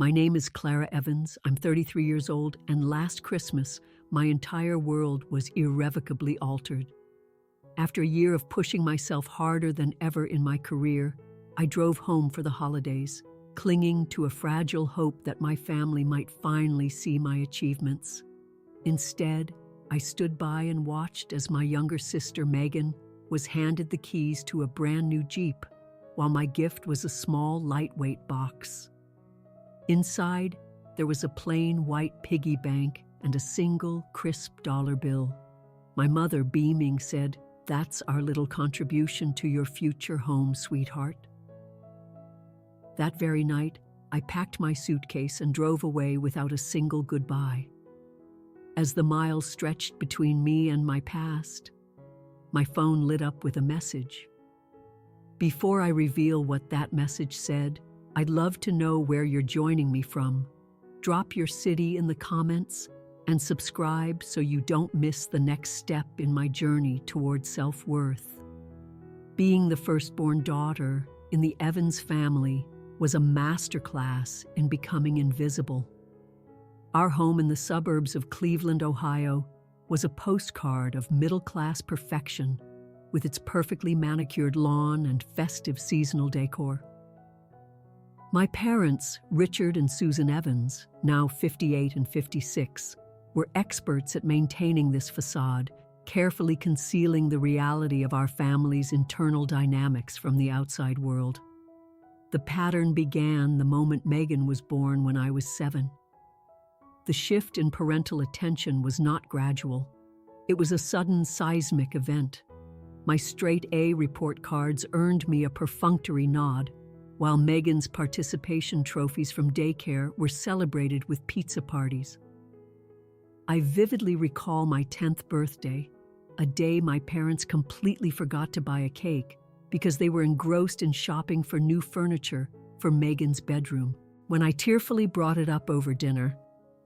My name is Clara Evans. I'm 33 years old, and last Christmas, my entire world was irrevocably altered. After a year of pushing myself harder than ever in my career, I drove home for the holidays, clinging to a fragile hope that my family might finally see my achievements. Instead, I stood by and watched as my younger sister, Megan, was handed the keys to a brand new Jeep, while my gift was a small, lightweight box. Inside, there was a plain white piggy bank and a single, crisp dollar bill. My mother, beaming, said, "That's our little contribution to your future home, sweetheart." That very night, I packed my suitcase and drove away without a single goodbye. As the miles stretched between me and my past, my phone lit up with a message. Before I reveal what that message said, I'd love to know where you're joining me from. Drop your city in the comments and subscribe so you don't miss the next step in my journey towards self-worth. Being the firstborn daughter in the Evans family was a masterclass in becoming invisible. Our home in the suburbs of Cleveland, Ohio, was a postcard of middle-class perfection with its perfectly manicured lawn and festive seasonal decor. My parents, Richard and Susan Evans, now 58 and 56, were experts at maintaining this facade, carefully concealing the reality of our family's internal dynamics from the outside world. The pattern began the moment Megan was born when I was 7. The shift in parental attention was not gradual. It was a sudden seismic event. My straight A report cards earned me a perfunctory nod, while Megan's participation trophies from daycare were celebrated with pizza parties. I vividly recall my 10th birthday, a day my parents completely forgot to buy a cake because they were engrossed in shopping for new furniture for Megan's bedroom. When I tearfully brought it up over dinner,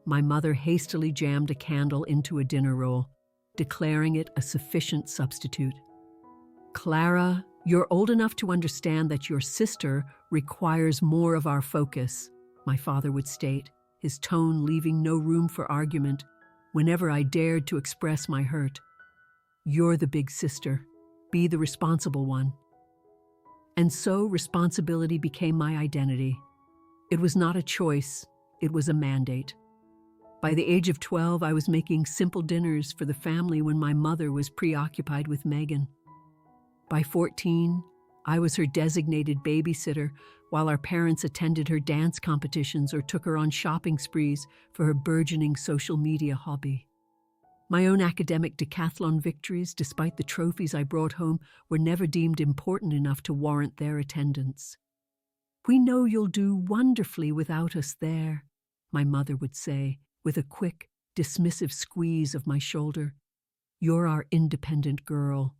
my mother hastily jammed a candle into a dinner roll, declaring it a sufficient substitute. "Clara, you're old enough to understand that your sister requires more of our focus," my father would state, his tone leaving no room for argument whenever I dared to express my hurt. "You're the big sister. Be the responsible one." And so responsibility became my identity. It was not a choice, it was a mandate. By the age of 12, I was making simple dinners for the family when my mother was preoccupied with Megan. By 14, I was her designated babysitter while our parents attended her dance competitions or took her on shopping sprees for her burgeoning social media hobby. My own academic decathlon victories, despite the trophies I brought home, were never deemed important enough to warrant their attendance. "We know you'll do wonderfully without us there," my mother would say, with a quick, dismissive squeeze of my shoulder. "You're our independent girl."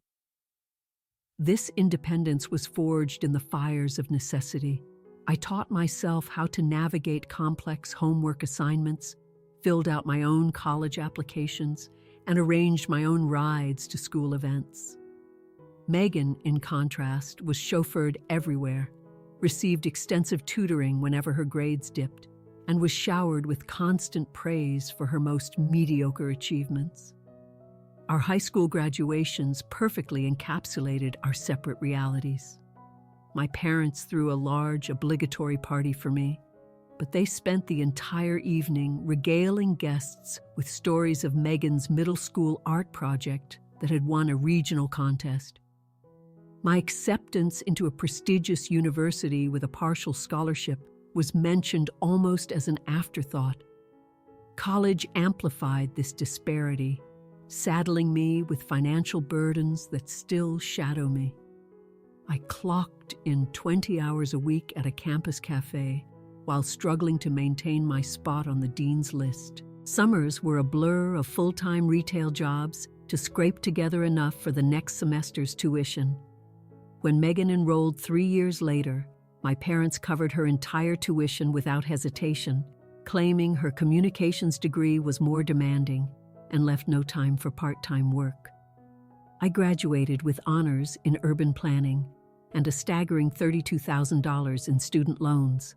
This independence was forged in the fires of necessity. I taught myself how to navigate complex homework assignments, filled out my own college applications, and arranged my own rides to school events. Megan, in contrast, was chauffeured everywhere, received extensive tutoring whenever her grades dipped, and was showered with constant praise for her most mediocre achievements. Our high school graduations perfectly encapsulated our separate realities. My parents threw a large, obligatory party for me, but they spent the entire evening regaling guests with stories of Megan's middle school art project that had won a regional contest. My acceptance into a prestigious university with a partial scholarship was mentioned almost as an afterthought. College amplified this disparity, saddling me with financial burdens that still shadow me. I clocked in 20 hours a week at a campus cafe while struggling to maintain my spot on the dean's list. Summers were a blur of full-time retail jobs to scrape together enough for the next semester's tuition. When Megan enrolled 3 years later, my parents covered her entire tuition without hesitation, claiming her communications degree was more demanding and left no time for part-time work. I graduated with honors in urban planning and a staggering $32,000 in student loans.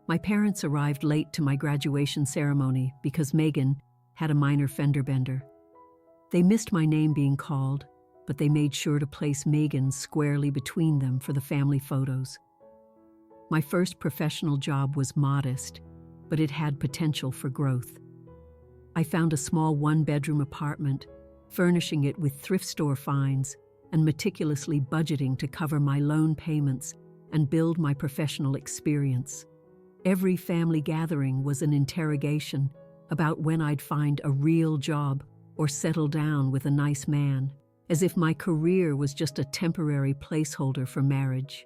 My parents arrived late to my graduation ceremony because Megan had a minor fender bender. They missed my name being called, but they made sure to place Megan squarely between them for the family photos. My first professional job was modest, but it had potential for growth. I found a small one-bedroom apartment, furnishing it with thrift store finds and meticulously budgeting to cover my loan payments and build my professional experience. Every family gathering was an interrogation about when I'd find a real job or settle down with a nice man, as if my career was just a temporary placeholder for marriage.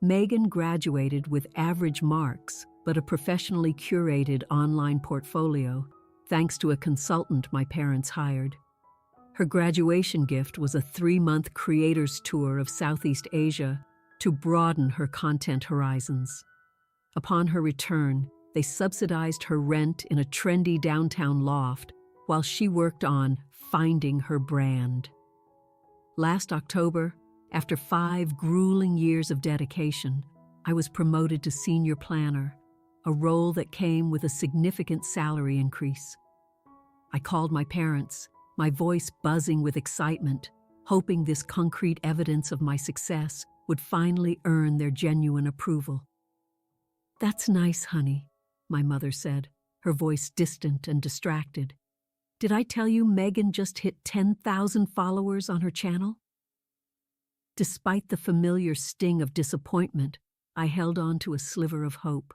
Megan graduated with average marks, but a professionally curated online portfolio, thanks to a consultant my parents hired. Her graduation gift was a 3-month creators tour of Southeast Asia to broaden her content horizons. Upon her return, they subsidized her rent in a trendy downtown loft while she worked on finding her brand. Last October, after 5 grueling years of dedication, I was promoted to senior planner, a role that came with a significant salary increase. I called my parents, my voice buzzing with excitement, hoping this concrete evidence of my success would finally earn their genuine approval. "That's nice, honey," my mother said, her voice distant and distracted. "Did I tell you Megan just hit 10,000 followers on her channel?" Despite the familiar sting of disappointment, I held on to a sliver of hope.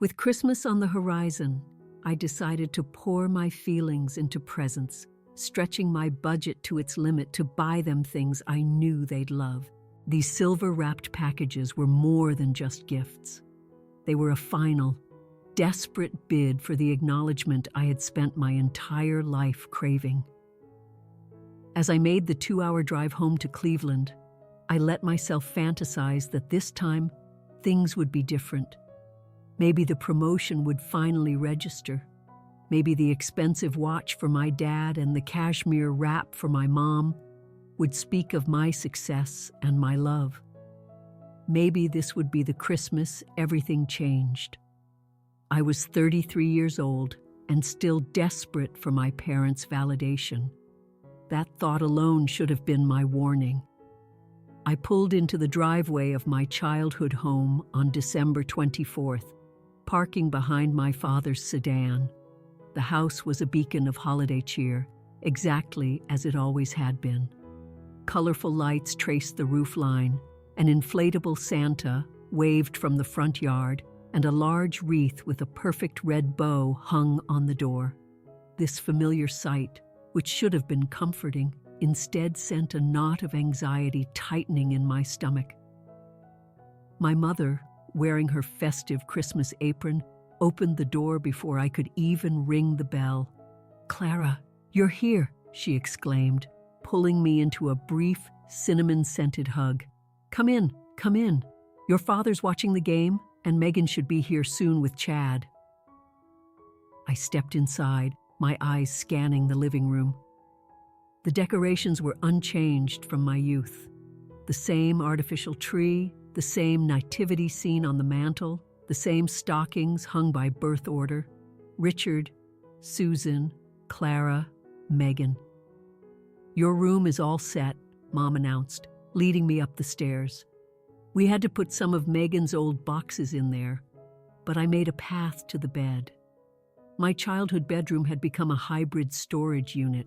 With Christmas on the horizon, I decided to pour my feelings into presents, stretching my budget to its limit to buy them things I knew they'd love. These silver-wrapped packages were more than just gifts. They were a final, desperate bid for the acknowledgement I had spent my entire life craving. As I made the 2-hour drive home to Cleveland, I let myself fantasize that this time, things would be different. Maybe the promotion would finally register. Maybe the expensive watch for my dad and the cashmere wrap for my mom would speak of my success and my love. Maybe this would be the Christmas everything changed. I was 33 years old and still desperate for my parents' validation. That thought alone should have been my warning. I pulled into the driveway of my childhood home on December 24th, parking behind my father's sedan. The house was a beacon of holiday cheer, exactly as it always had been. Colorful lights traced the roof line, an inflatable Santa waved from the front yard, and a large wreath with a perfect red bow hung on the door. This familiar sight, which should have been comforting, instead sent a knot of anxiety tightening in my stomach. My mother, wearing her festive Christmas apron, opened the door before I could even ring the bell. "Clara, you're here," she exclaimed, pulling me into a brief, cinnamon-scented hug. Come in. Your father's watching the game, and Megan should be here soon with Chad." I stepped inside, my eyes scanning the living room. The decorations were unchanged from my youth. The same artificial tree, the same nativity scene on the mantel, the same stockings hung by birth order. Richard, Susan, Clara, Megan. "Your room is all set," Mom announced, leading me up the stairs. We had to put some of Megan's old boxes in there, but I made a path to the bed. My childhood bedroom had become a hybrid storage unit.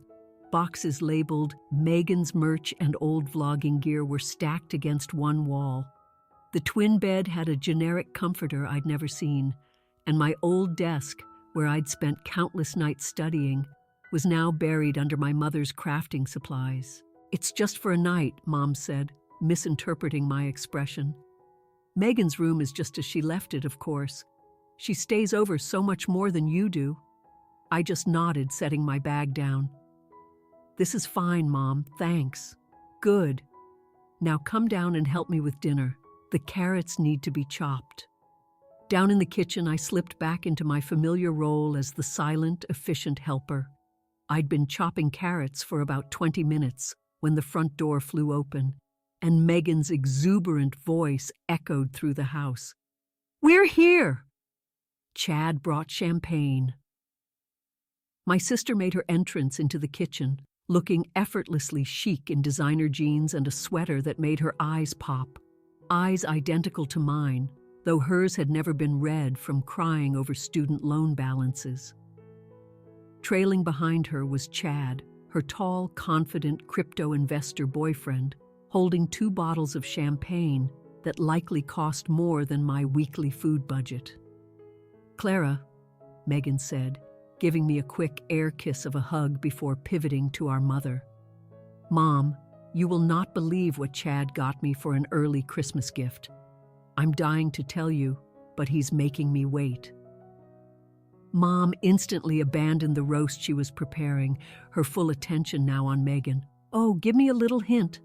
Boxes labeled Megan's merch and old vlogging gear were stacked against one wall. The twin bed had a generic comforter I'd never seen, and my old desk, where I'd spent countless nights studying, was now buried under my mother's crafting supplies. "It's just for a night," Mom said, misinterpreting my expression. "Megan's room is just as she left it, of course. She stays over so much more than you do." I just nodded, setting my bag down. "This is fine, Mom, thanks." "Good. Now come down and help me with dinner. The carrots need to be chopped." Down in the kitchen, I slipped back into my familiar role as the silent, efficient helper. I'd been chopping carrots for about 20 minutes when the front door flew open, and Megan's exuberant voice echoed through the house. We're here! Chad brought champagne. My sister made her entrance into the kitchen, looking effortlessly chic in designer jeans and a sweater that made her eyes pop. Eyes identical to mine, though hers had never been red from crying over student loan balances. Trailing behind her was Chad, her tall, confident crypto investor boyfriend, holding 2 bottles of champagne that likely cost more than my weekly food budget. "Clara," Megan said, giving me a quick air kiss of a hug before pivoting to our mother. "Mom, you will not believe what Chad got me for an early Christmas gift. I'm dying to tell you, but he's making me wait." Mom instantly abandoned the roast she was preparing, her full attention now on Megan. "Oh, give me a little hint."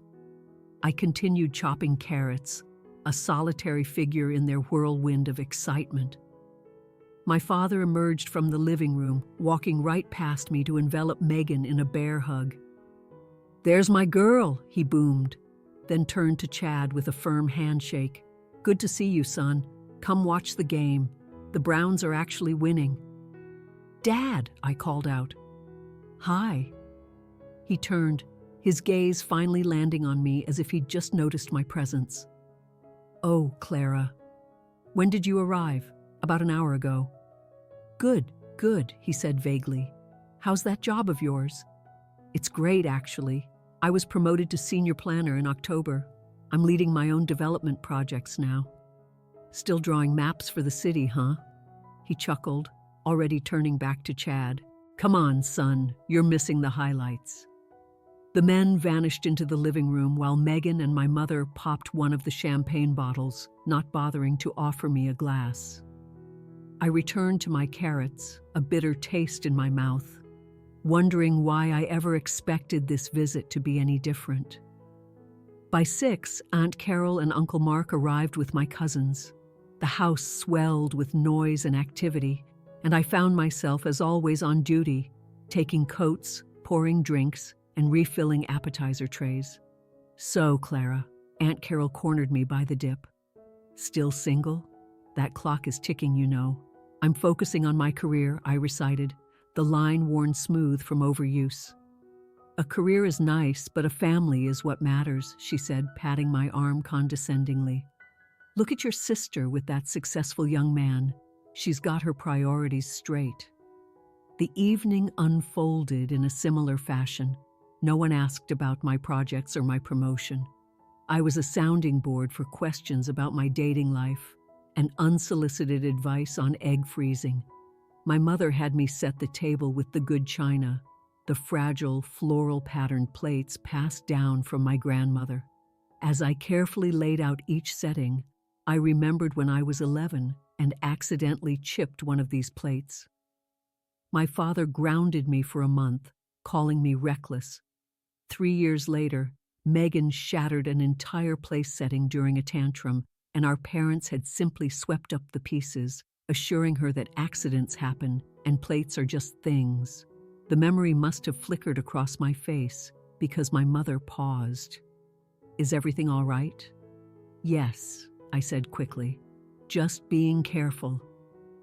I continued chopping carrots, a solitary figure in their whirlwind of excitement. My father emerged from the living room, walking right past me to envelop Megan in a bear hug. "There's my girl," he boomed, then turned to Chad with a firm handshake. "Good to see you, son. Come watch the game. The Browns are actually winning." "Dad," I called out. "Hi." He turned, his gaze finally landing on me as if he'd just noticed my presence. "Oh, Clara. When did you arrive?" "About an hour ago." Good, he said vaguely. "How's that job of yours?" "It's great, actually. I was promoted to senior planner in October. I'm leading my own development projects now." "Still drawing maps for the city, huh?" He chuckled, already turning back to Chad. "Come on, son, you're missing the highlights." The men vanished into the living room while Megan and my mother popped one of the champagne bottles, not bothering to offer me a glass. I returned to my carrots, a bitter taste in my mouth, wondering why I ever expected this visit to be any different. By 6, Aunt Carol and Uncle Mark arrived with my cousins. The house swelled with noise and activity, and I found myself, as always, on duty, taking coats, pouring drinks, and refilling appetizer trays. "So, Clara," Aunt Carol cornered me by the dip. "Still single? That clock is ticking, you know." "I'm focusing on my career," I recited, the line worn smooth from overuse. "A career is nice, but a family is what matters," she said, patting my arm condescendingly. "Look at your sister with that successful young man. She's got her priorities straight." The evening unfolded in a similar fashion. No one asked about my projects or my promotion. I was a sounding board for questions about my dating life and unsolicited advice on egg freezing. My mother had me set the table with the good china, the fragile, floral-patterned plates passed down from my grandmother. As I carefully laid out each setting, I remembered when I was 11 and accidentally chipped one of these plates. My father grounded me for a month, calling me reckless. 3 years later, Megan shattered an entire place setting during a tantrum, and our parents had simply swept up the pieces, assuring her that accidents happen and plates are just things. The memory must have flickered across my face because my mother paused. "Is everything all right?" "Yes," I said quickly. "Just being careful.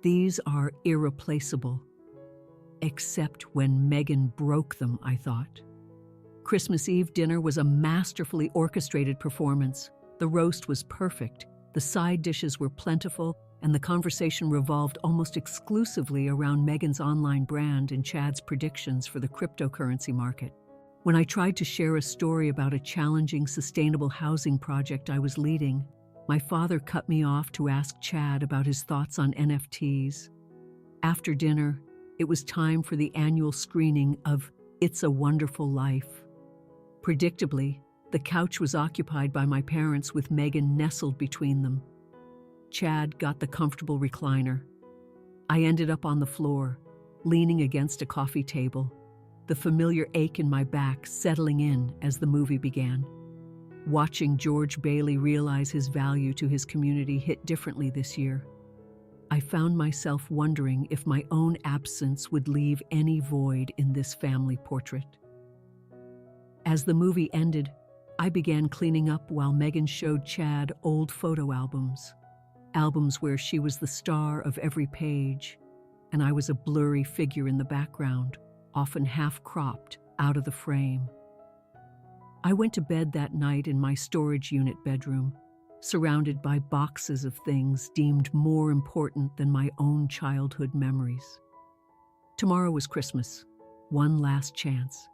These are irreplaceable." Except when Megan broke them, I thought. Christmas Eve dinner was a masterfully orchestrated performance. The roast was perfect, the side dishes were plentiful, and the conversation revolved almost exclusively around Megan's online brand and Chad's predictions for the cryptocurrency market. When I tried to share a story about a challenging sustainable housing project I was leading, my father cut me off to ask Chad about his thoughts on NFTs. After dinner, it was time for the annual screening of It's a Wonderful Life. Predictably, the couch was occupied by my parents with Megan nestled between them. Chad got the comfortable recliner. I ended up on the floor, leaning against a coffee table, the familiar ache in my back settling in as the movie began. Watching George Bailey realize his value to his community hit differently this year. I found myself wondering if my own absence would leave any void in this family portrait. As the movie ended, I began cleaning up while Megan showed Chad old photo albums. albums where she was the star of every page, and I was a blurry figure in the background, often half-cropped, out of the frame. I went to bed that night in my storage unit bedroom, surrounded by boxes of things deemed more important than my own childhood memories. Tomorrow was Christmas, one last chance.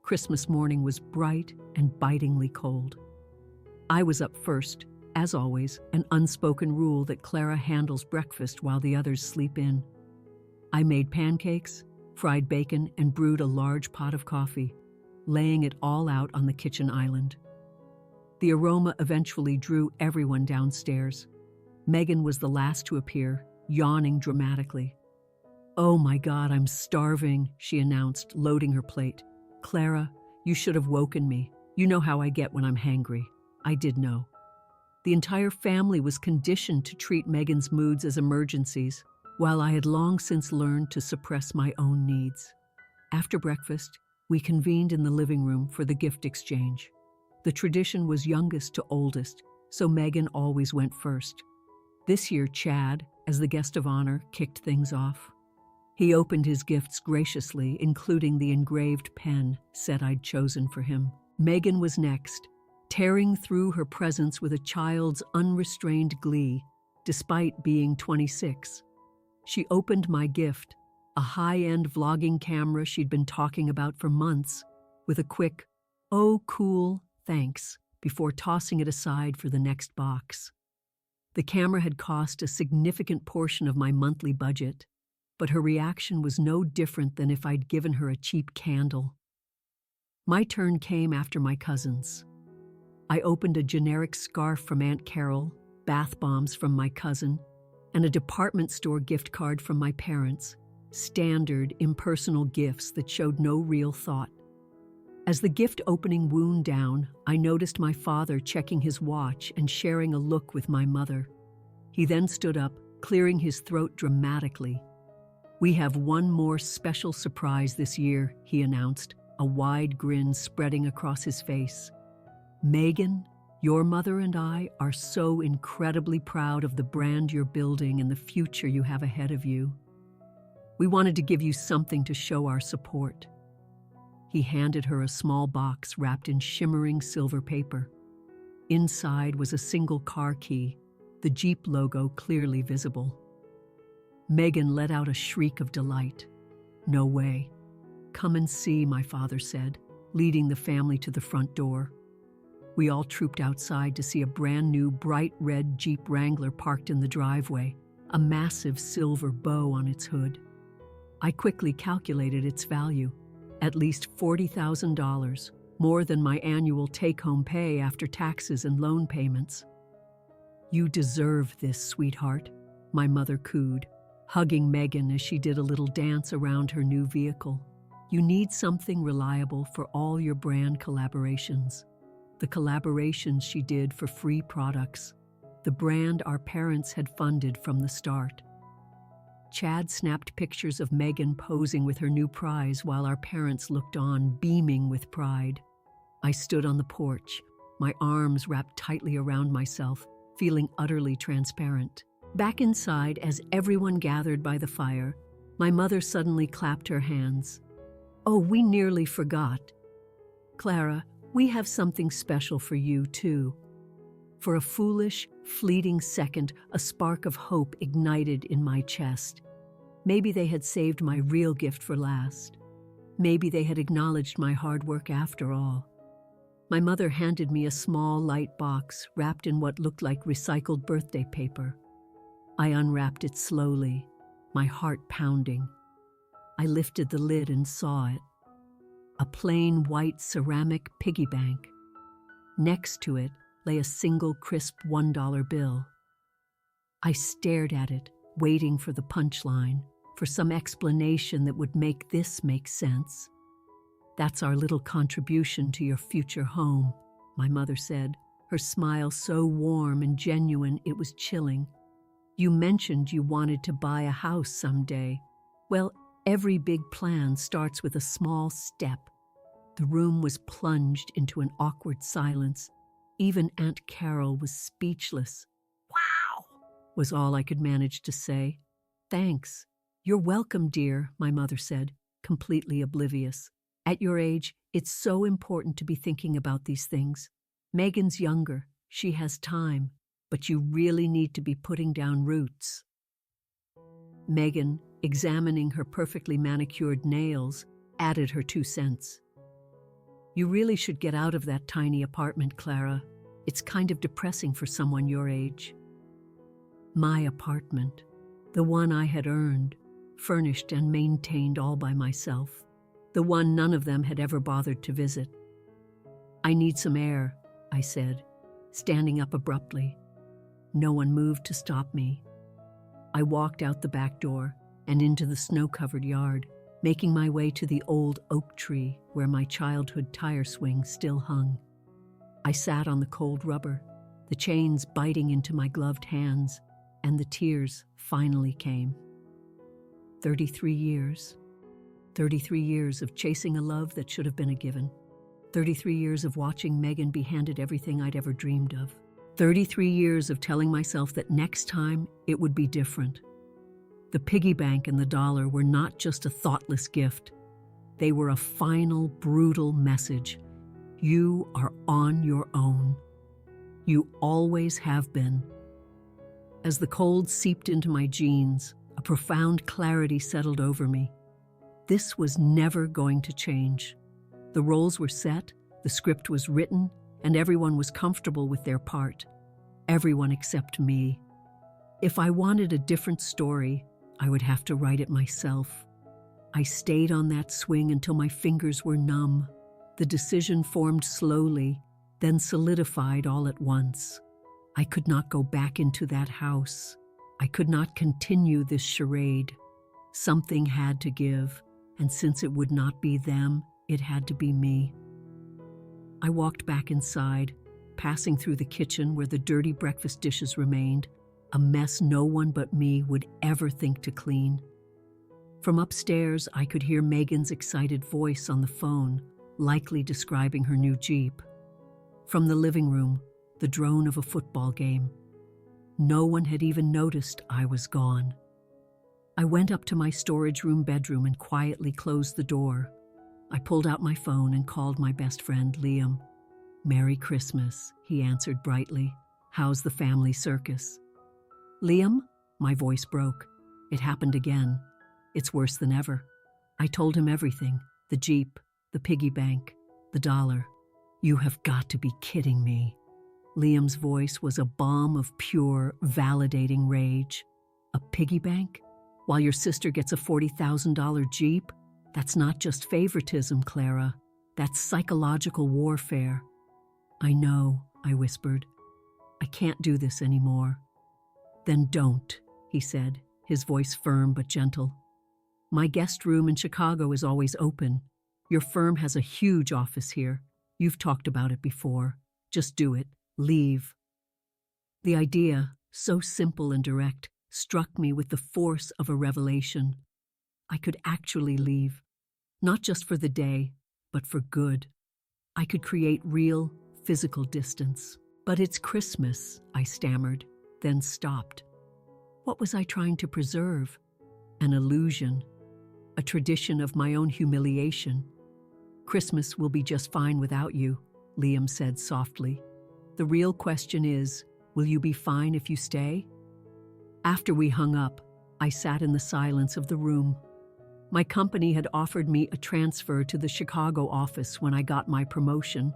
Christmas morning was bright and bitingly cold. I was up first, as always, an unspoken rule that Clara handles breakfast while the others sleep in. I made pancakes, fried bacon, and brewed a large pot of coffee, laying it all out on the kitchen island. The aroma eventually drew everyone downstairs. Megan was the last to appear, yawning dramatically. "Oh my God, I'm starving," she announced, loading her plate. "Clara, you should have woken me. You know how I get when I'm hangry." I did know. The entire family was conditioned to treat Megan's moods as emergencies, while I had long since learned to suppress my own needs. After breakfast, we convened in the living room for the gift exchange. The tradition was youngest to oldest, so Megan always went first. This year, Chad, as the guest of honor, kicked things off. He opened his gifts graciously, including the engraved pen set I'd chosen for him. Megan was next, tearing through her presents with a child's unrestrained glee, despite being 26. She opened my gift, a high-end vlogging camera she'd been talking about for months, with a quick, "Oh, cool, thanks," before tossing it aside for the next box. The camera had cost a significant portion of my monthly budget, but her reaction was no different than if I'd given her a cheap candle. My turn came after my cousins. I opened a generic scarf from Aunt Carol, bath bombs from my cousin, and a department store gift card from my parents, standard, impersonal gifts that showed no real thought. As the gift opening wound down, I noticed my father checking his watch and sharing a look with my mother. He then stood up, clearing his throat dramatically. "We have one more special surprise this year," he announced, a wide grin spreading across his face. "Megan, your mother and I are so incredibly proud of the brand you're building and the future you have ahead of you. We wanted to give you something to show our support." He handed her a small box wrapped in shimmering silver paper. Inside was a single car key, the Jeep logo clearly visible. Megan let out a shriek of delight. "No way. Come and see," my father said, leading the family to the front door. We all trooped outside to see a brand new bright red Jeep Wrangler parked in the driveway, a massive silver bow on its hood. I quickly calculated its value, at least $40,000, more than my annual take-home pay after taxes and loan payments. "You deserve this, sweetheart," my mother cooed, hugging Megan as she did a little dance around her new vehicle. "You need something reliable for all your brand collaborations." The collaborations she did for free products, the brand our parents had funded from the start. Chad snapped pictures of Megan posing with her new prize while our parents looked on, beaming with pride. I stood on the porch, my arms wrapped tightly around myself, feeling utterly transparent. Back inside, as everyone gathered by the fire, my mother suddenly clapped her hands. "Oh, we nearly forgot. Clara, we have something special for you, too." For a foolish, fleeting second, a spark of hope ignited in my chest. Maybe they had saved my real gift for last. Maybe they had acknowledged my hard work after all. My mother handed me a small, light box wrapped in what looked like recycled birthday paper. I unwrapped it slowly, my heart pounding. I lifted the lid and saw it. A plain white ceramic piggy bank. Next to it lay a single crisp $1 bill. I stared at it, waiting for the punchline, for some explanation that would make this make sense. "That's our little contribution to your future home," my mother said, her smile so warm and genuine it was chilling. "You mentioned you wanted to buy a house someday. Well, every big plan starts with a small step." The room was plunged into an awkward silence. Even Aunt Carol was speechless. "Wow!" was all I could manage to say. Thanks. You're welcome, dear, my mother said, completely oblivious. At your age, it's so important to be thinking about these things. Megan's younger. She has time. But you really need to be putting down roots. Megan, examining her perfectly manicured nails, added her 2 cents. You really should get out of that tiny apartment, Clara. It's kind of depressing for someone your age. My apartment, the one I had earned, furnished and maintained all by myself, the one none of them had ever bothered to visit. I need some air, I said, standing up abruptly. No one moved to stop me. I walked out the back door and into the snow-covered yard, making my way to the old oak tree where my childhood tire swing still hung. I sat on the cold rubber, the chains biting into my gloved hands, and the tears finally came. 33 years. 33 years of chasing a love that should have been a given. 33 years of watching Megan be handed everything I'd ever dreamed of. 33 years of telling myself that next time it would be different. The piggy bank and the dollar were not just a thoughtless gift. They were a final, brutal message. You are on your own. You always have been. As the cold seeped into my jeans, a profound clarity settled over me. This was never going to change. The roles were set, the script was written, and everyone was comfortable with their part. Everyone except me. If I wanted a different story, I would have to write it myself. I stayed on that swing until my fingers were numb. The decision formed slowly, then solidified all at once. I could not go back into that house. I could not continue this charade. Something had to give, and since it would not be them, it had to be me. I walked back inside, passing through the kitchen where the dirty breakfast dishes remained, a mess no one but me would ever think to clean. From upstairs, I could hear Megan's excited voice on the phone, likely describing her new Jeep. From the living room, the drone of a football game. No one had even noticed I was gone. I went up to my storage room bedroom and quietly closed the door. I pulled out my phone and called my best friend, Liam. "Merry Christmas," he answered brightly. "How's the family circus?" "Liam?" My voice broke. It happened again. It's worse than ever. I told him everything. The Jeep, the piggy bank, the dollar. "You have got to be kidding me." Liam's voice was a bomb of pure, validating rage. "A piggy bank? While your sister gets a $40,000 Jeep? That's not just favoritism, Clara. That's psychological warfare." "I know," I whispered. "I can't do this anymore." "Then don't," he said, his voice firm but gentle. "My guest room in Chicago is always open. Your firm has a huge office here. You've talked about it before. Just do it. Leave." The idea, so simple and direct, struck me with the force of a revelation. I could actually leave. Not just for the day, but for good. I could create real, physical distance. "But it's Christmas," I stammered, then stopped. What was I trying to preserve? An illusion. A tradition of my own humiliation. "Christmas will be just fine without you," Liam said softly. "The real question is, will you be fine if you stay?" After we hung up, I sat in the silence of the room. My company had offered me a transfer to the Chicago office when I got my promotion.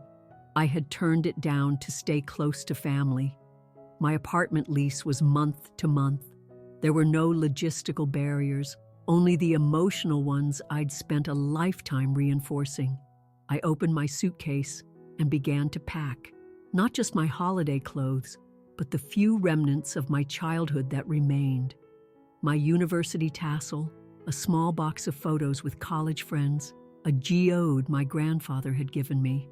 I had turned it down to stay close to family. My apartment lease was month to month. There were no logistical barriers, only the emotional ones I'd spent a lifetime reinforcing. I opened my suitcase and began to pack, not just my holiday clothes, but the few remnants of my childhood that remained. My university tassel, a small box of photos with college friends, a geode my grandfather had given me.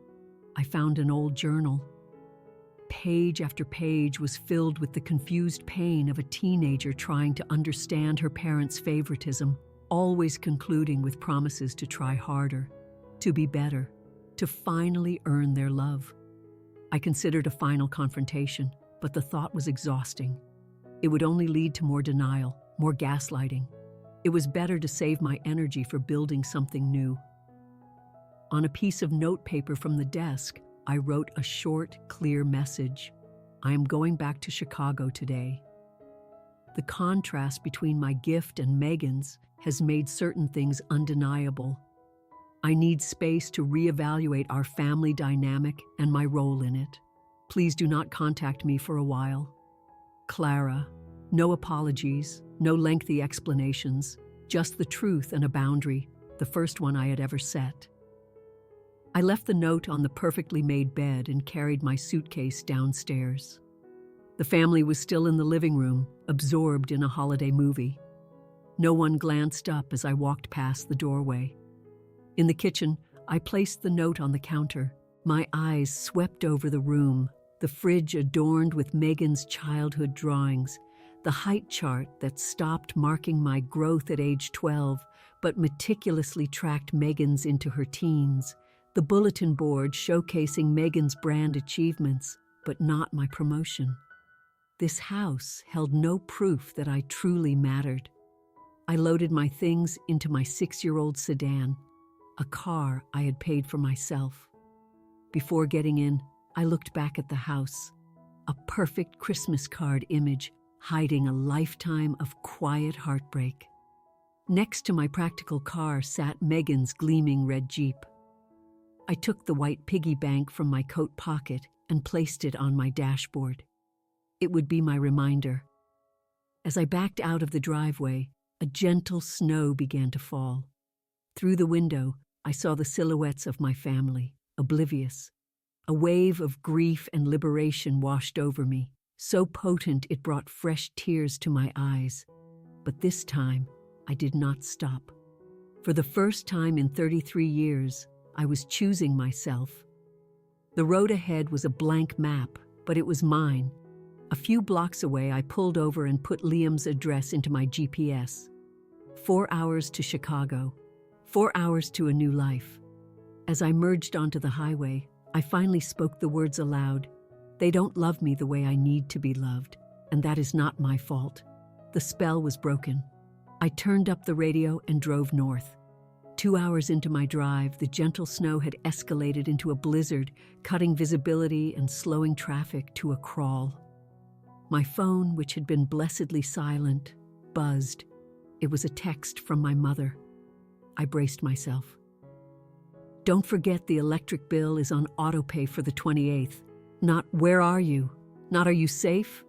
I found an old journal. Page after page was filled with the confused pain of a teenager trying to understand her parents' favoritism, always concluding with promises to try harder, to be better, to finally earn their love. I considered a final confrontation, but the thought was exhausting. It would only lead to more denial, more gaslighting. It was better to save my energy for building something new. On a piece of notepaper from the desk, I wrote a short, clear message. I am going back to Chicago today. The contrast between my gift and Megan's has made certain things undeniable. I need space to reevaluate our family dynamic and my role in it. Please do not contact me for a while. Clara. No apologies, no lengthy explanations, just the truth and a boundary, the first one I had ever set. I left the note on the perfectly made bed and carried my suitcase downstairs. The family was still in the living room, absorbed in a holiday movie. No one glanced up as I walked past the doorway. In the kitchen, I placed the note on the counter. My eyes swept over the room, the fridge adorned with Megan's childhood drawings, the height chart that stopped marking my growth at age 12, but meticulously tracked Megan's into her teens, the bulletin board showcasing Megan's brand achievements, but not my promotion. This house held no proof that I truly mattered. I loaded my things into my 6-year-old sedan, a car I had paid for myself. Before getting in, I looked back at the house, a perfect Christmas card image hiding a lifetime of quiet heartbreak. Next to my practical car sat Megan's gleaming red Jeep. I took the white piggy bank from my coat pocket and placed it on my dashboard. It would be my reminder. As I backed out of the driveway, a gentle snow began to fall. Through the window, I saw the silhouettes of my family, oblivious. A wave of grief and liberation washed over me, so potent it brought fresh tears to my eyes. But this time, I did not stop. For the first time in 33 years, I was choosing myself. The road ahead was a blank map, but it was mine. A few blocks away, I pulled over and put Liam's address into my GPS. 4 hours to Chicago. 4 hours to a new life. As I merged onto the highway, I finally spoke the words aloud. They don't love me the way I need to be loved, and that is not my fault. The spell was broken. I turned up the radio and drove north. 2 hours into my drive, the gentle snow had escalated into a blizzard, cutting visibility and slowing traffic to a crawl. My phone, which had been blessedly silent, buzzed. It was a text from my mother. I braced myself. Don't forget the electric bill is on autopay for the 28th. Not where are you? Not are you safe?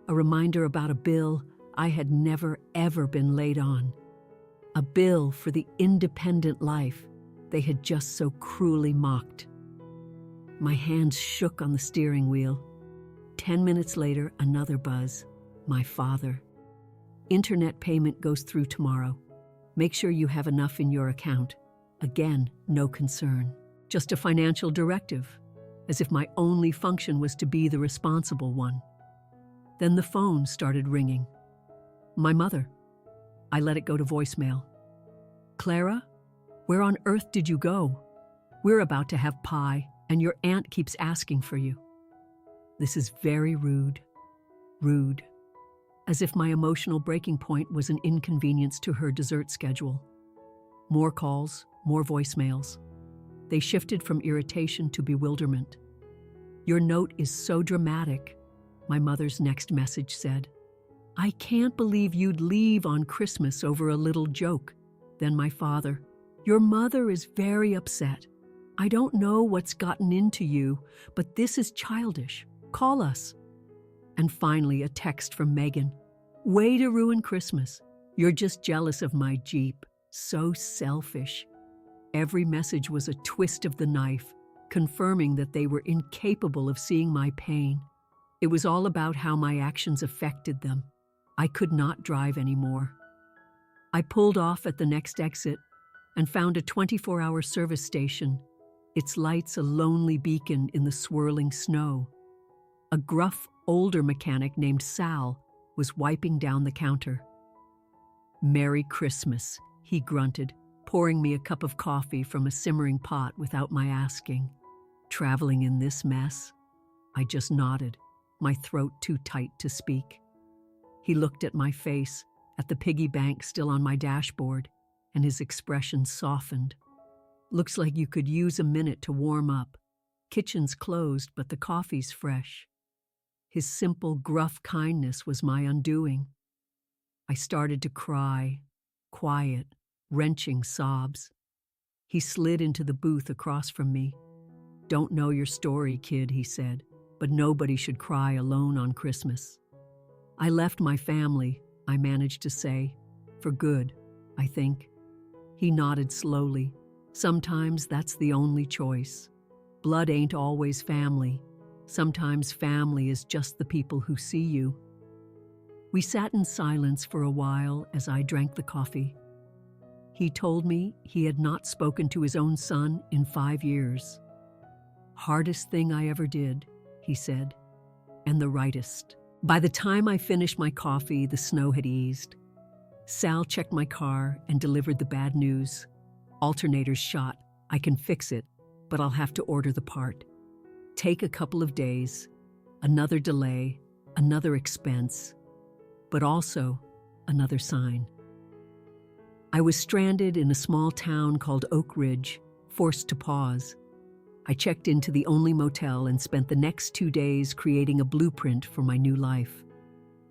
A reminder about a bill I had never ever been laid on. A bill for the independent life they had just so cruelly mocked. My hands shook on the steering wheel. 10 minutes later, another buzz. My father. Internet payment goes through tomorrow. Make sure you have enough in your account. Again, no concern. Just a financial directive, as if my only function was to be the responsible one. Then the phone started ringing. My mother. I let it go to voicemail. Clara, where on earth did you go? We're about to have pie, and your aunt keeps asking for you. This is very rude. Rude. As if my emotional breaking point was an inconvenience to her dessert schedule. More calls, more voicemails. They shifted from irritation to bewilderment. Your note is so dramatic, my mother's next message said. I can't believe you'd leave on Christmas over a little joke. Then my father. Your mother is very upset. I don't know what's gotten into you, but this is childish. Call us. And finally, a text from Megan. Way to ruin Christmas. You're just jealous of my Jeep. So selfish. Every message was a twist of the knife, confirming that they were incapable of seeing my pain. It was all about how my actions affected them. I could not drive anymore. I pulled off at the next exit and found a 24-hour service station, its lights a lonely beacon in the swirling snow. A gruff, older mechanic named Sal was wiping down the counter. Merry Christmas, he grunted, pouring me a cup of coffee from a simmering pot without my asking. Traveling in this mess? I just nodded, my throat too tight to speak. He looked at my face, at the piggy bank still on my dashboard, and his expression softened. "Looks like you could use a minute to warm up. Kitchen's closed, but the coffee's fresh." His simple, gruff kindness was my undoing. I started to cry, quiet, wrenching sobs. He slid into the booth across from me. "Don't know your story, kid," he said, "but nobody should cry alone on Christmas." "I left my family," I managed to say. "For good, I think." He nodded slowly. "Sometimes that's the only choice. Blood ain't always family. Sometimes family is just the people who see you." We sat in silence for a while as I drank the coffee. He told me he had not spoken to his own son in 5 years. "Hardest thing I ever did," he said, "and the rightest." By the time I finished my coffee, the snow had eased. Sal checked my car and delivered the bad news. "Alternator's shot. I can fix it, but I'll have to order the part. Take a couple of days, another delay, another expense, but also another sign." I was stranded in a small town called Oak Ridge, forced to pause. I checked into the only motel and spent the next 2 days creating a blueprint for my new life.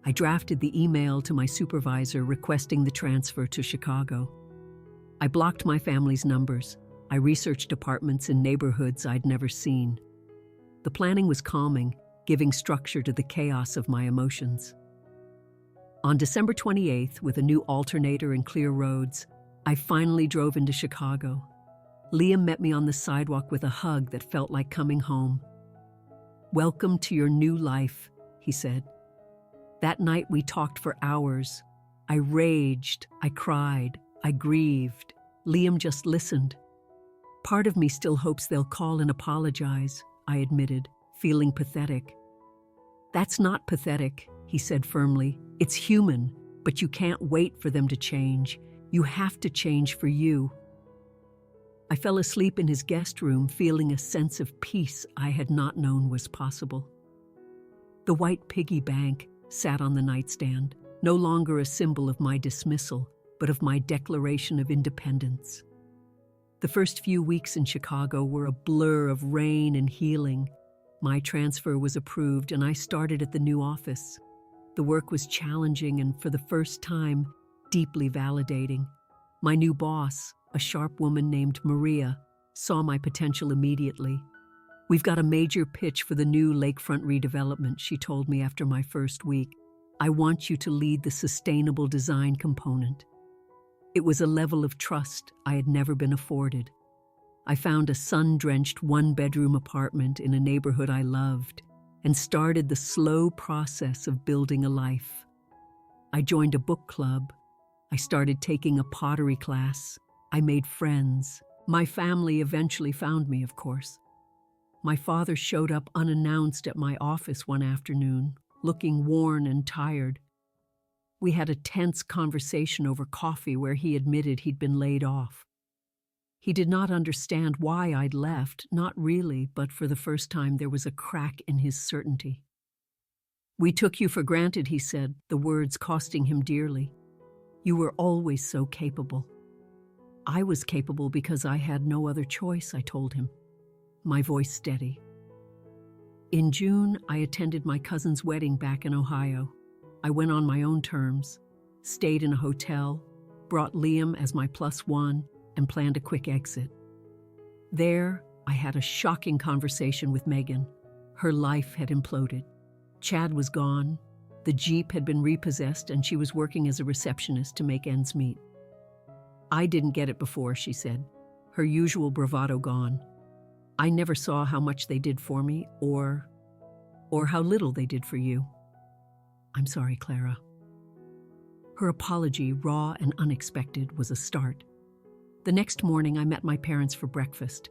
I drafted the email to my supervisor requesting the transfer to Chicago. I blocked my family's numbers. I researched apartments in neighborhoods I'd never seen. The planning was calming, giving structure to the chaos of my emotions. On December 28th, with a new alternator and clear roads, I finally drove into Chicago. Liam met me on the sidewalk with a hug that felt like coming home. "Welcome to your new life," he said. That night we talked for hours. I raged, I cried, I grieved. Liam just listened. "Part of me still hopes they'll call and apologize," I admitted, feeling pathetic. "That's not pathetic," he said firmly. "It's human, but you can't wait for them to change. You have to change for you." I fell asleep in his guest room, feeling a sense of peace I had not known was possible. The white piggy bank sat on the nightstand, no longer a symbol of my dismissal, but of my declaration of independence. The first few weeks in Chicago were a blur of rain and healing. My transfer was approved and I started at the new office. The work was challenging and, for the first time, deeply validating. My new boss, a sharp woman named Maria, saw my potential immediately. "We've got a major pitch for the new lakefront redevelopment," she told me after my first week. "I want you to lead the sustainable design component." It was a level of trust I had never been afforded. I found a sun-drenched one-bedroom apartment in a neighborhood I loved and started the slow process of building a life. I joined a book club. I started taking a pottery class. I made friends. My family eventually found me, of course. My father showed up unannounced at my office one afternoon, looking worn and tired. We had a tense conversation over coffee where he admitted he'd been laid off. He did not understand why I'd left, not really, but for the first time there was a crack in his certainty. "We took you for granted," he said, the words costing him dearly. "You were always so capable." "I was capable because I had no other choice," I told him, my voice steady. In June, I attended my cousin's wedding back in Ohio. I went on my own terms, stayed in a hotel, brought Liam as my +1, and planned a quick exit. There, I had a shocking conversation with Megan. Her life had imploded. Chad was gone, the Jeep had been repossessed, and she was working as a receptionist to make ends meet. "I didn't get it before," she said, her usual bravado gone. "I never saw how much they did for me, or how little they did for you." "I'm sorry, Clara." Her apology, raw and unexpected, was a start. The next morning, I met my parents for breakfast.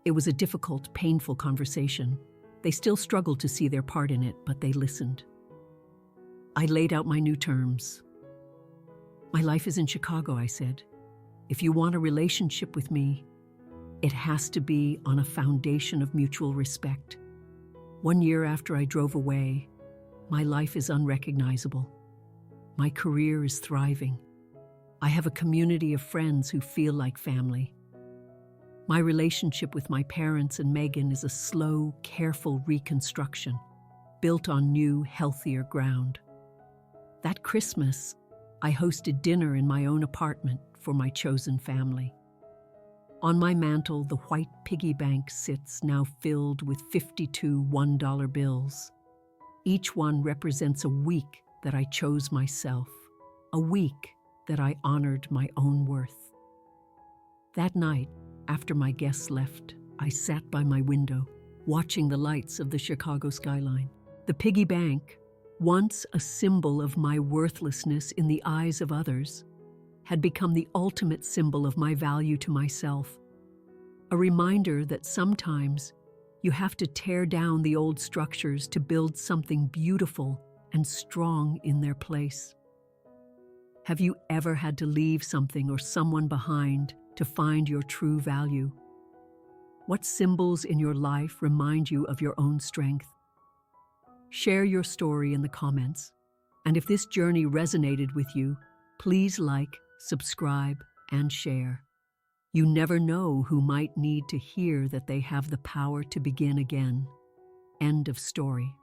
It was a difficult, painful conversation. They still struggled to see their part in it, but they listened. I laid out my new terms. "My life is in Chicago," I said. "If you want a relationship with me, it has to be on a foundation of mutual respect. 1 year after I drove away, my life is unrecognizable. My career is thriving. I have a community of friends who feel like family. My relationship with my parents and Megan is a slow, careful reconstruction, built on new, healthier ground. That Christmas, I hosted dinner in my own apartment for my chosen family. On my mantel, the white piggy bank sits, now filled with 52 $1 bills. Each one represents a week that I chose myself, a week that I honored my own worth. That night, after my guests left, I sat by my window, watching the lights of the Chicago skyline. The piggy bank, once a symbol of my worthlessness in the eyes of others, had become the ultimate symbol of my value to myself. A reminder that sometimes you have to tear down the old structures to build something beautiful and strong in their place. Have you ever had to leave something or someone behind to find your true value? What symbols in your life remind you of your own strength? Share your story in the comments. And if this journey resonated with you, please like, subscribe, and share. You never know who might need to hear that they have the power to begin again. End of story.